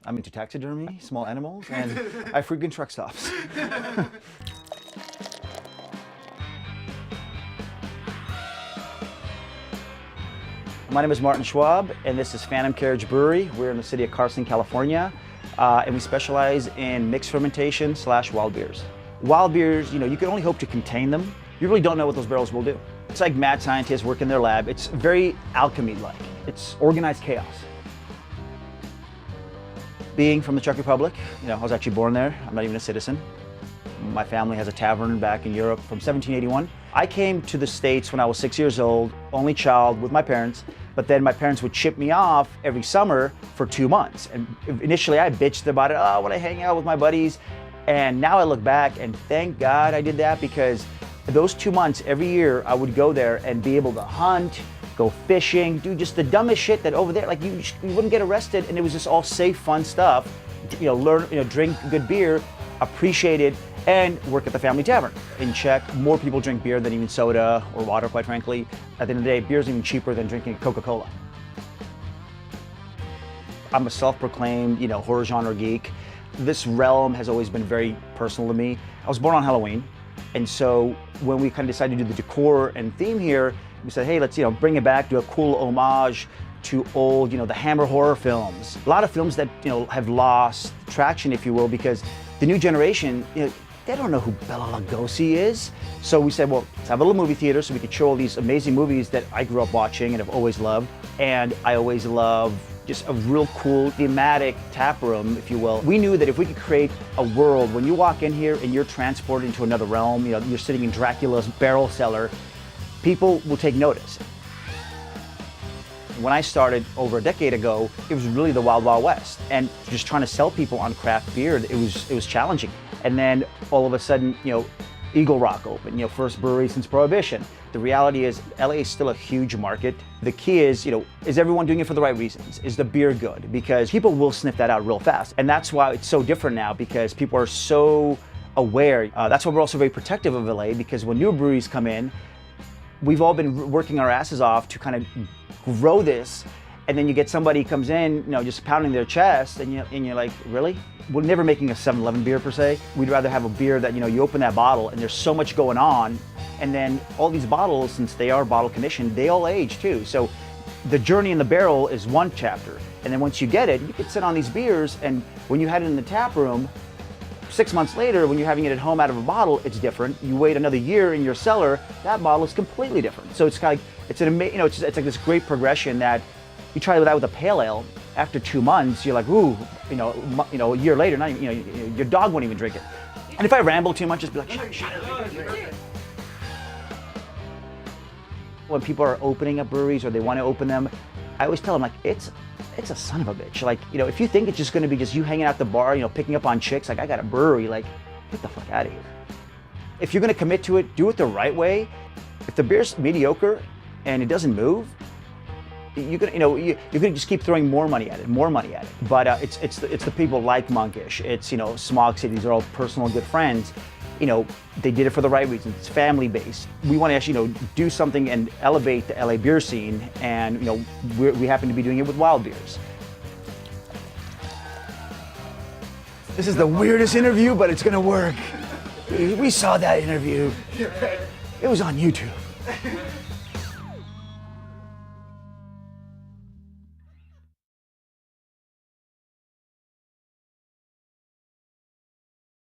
I'm into taxidermy, small animals, and I frequent truck stops. My name is Martin Svab, and this is Carriage Brewery. We're in the city of Carson, California, and we specialize in mixed fermentation / wild beers. Wild beers, you can only hope to contain them. You really don't know what those barrels will do. It's like mad scientists work in their lab. It's very alchemy-like. It's organized chaos. Being from the Czech Republic, I was actually born there. I'm not even a citizen. My family has a tavern back in Europe from 1781. I came to the States when I was 6 years old, only child with my parents, but then my parents would ship me off every summer for 2 months. And initially I bitched about it, I want to hang out with my buddies. And now I look back and thank God I did that, because those 2 months every year I would go there and be able to hunt, go fishing, do just the dumbest shit that over there, like you wouldn't get arrested, and it was just all safe, fun stuff. Learn, drink good beer, appreciate it, and work at the family tavern. In Czech, more people drink beer than even soda or water, quite frankly. At the end of the day, beer is even cheaper than drinking Coca-Cola. I'm a self-proclaimed, horror genre geek. This realm has always been very personal to me. I was born on Halloween, and so when we kind of decided to do the decor and theme here, we said, hey, let's bring it back, do a cool homage to old, the Hammer horror films. A lot of films that have lost traction, if you will, because the new generation, they don't know who Bela Lugosi is. So we said, well, let's have a little movie theater so we could show all these amazing movies that I grew up watching and have always loved. And I always love just a real cool thematic tap room, if you will. We knew that if we could create a world, when you walk in here and you're transported into another realm, you're sitting in Dracula's barrel cellar, people will take notice. When I started over a decade ago, it was really the Wild Wild West, and just trying to sell people on craft beer, it was challenging. And then all of a sudden, Eagle Rock opened, first brewery since Prohibition. The reality is, LA is still a huge market. The key is, is everyone doing it for the right reasons? Is the beer good? Because people will sniff that out real fast. And that's why it's so different now, because people are so aware. That's why we're also very protective of LA, because when new breweries come in, we've all been working our asses off to kind of grow this, and then you get somebody who comes in, just pounding their chest, and you're like, really? We're never making a 7-Eleven beer per se. We'd rather have a beer that, you open that bottle and there's so much going on, and then all these bottles, since they are bottle conditioned, they all age too. So the journey in the barrel is one chapter, and then once you get it, you can sit on these beers, and when you had it in the tap room, 6 months later, when you're having it at home out of a bottle, it's different. You wait another year in your cellar, that bottle is completely different. So it's kind of like, it's like this great progression that you try that with a pale ale. After 2 months, you're like, ooh, a year later, not even, your dog won't even drink it. And if I ramble too much, just be like, shut up. When people are opening up breweries or they want to open them, I always tell them, like, it's a son of a bitch. Like, if you think it's just going to be just you hanging out the bar, picking up on chicks, like, I got a brewery, like, get the fuck out of here. If you're going to commit to it, do it the right way. If the beer's mediocre and it doesn't move, you're gonna just keep throwing more money at it. But it's the people like Monkish, it's Smog City. These are all personal good friends. They did it for the right reasons. It's family based. We want to actually do something and elevate the LA beer scene, and we happen to be doing it with wild beers. This is the weirdest interview, but it's gonna work. We saw that interview. It was on YouTube.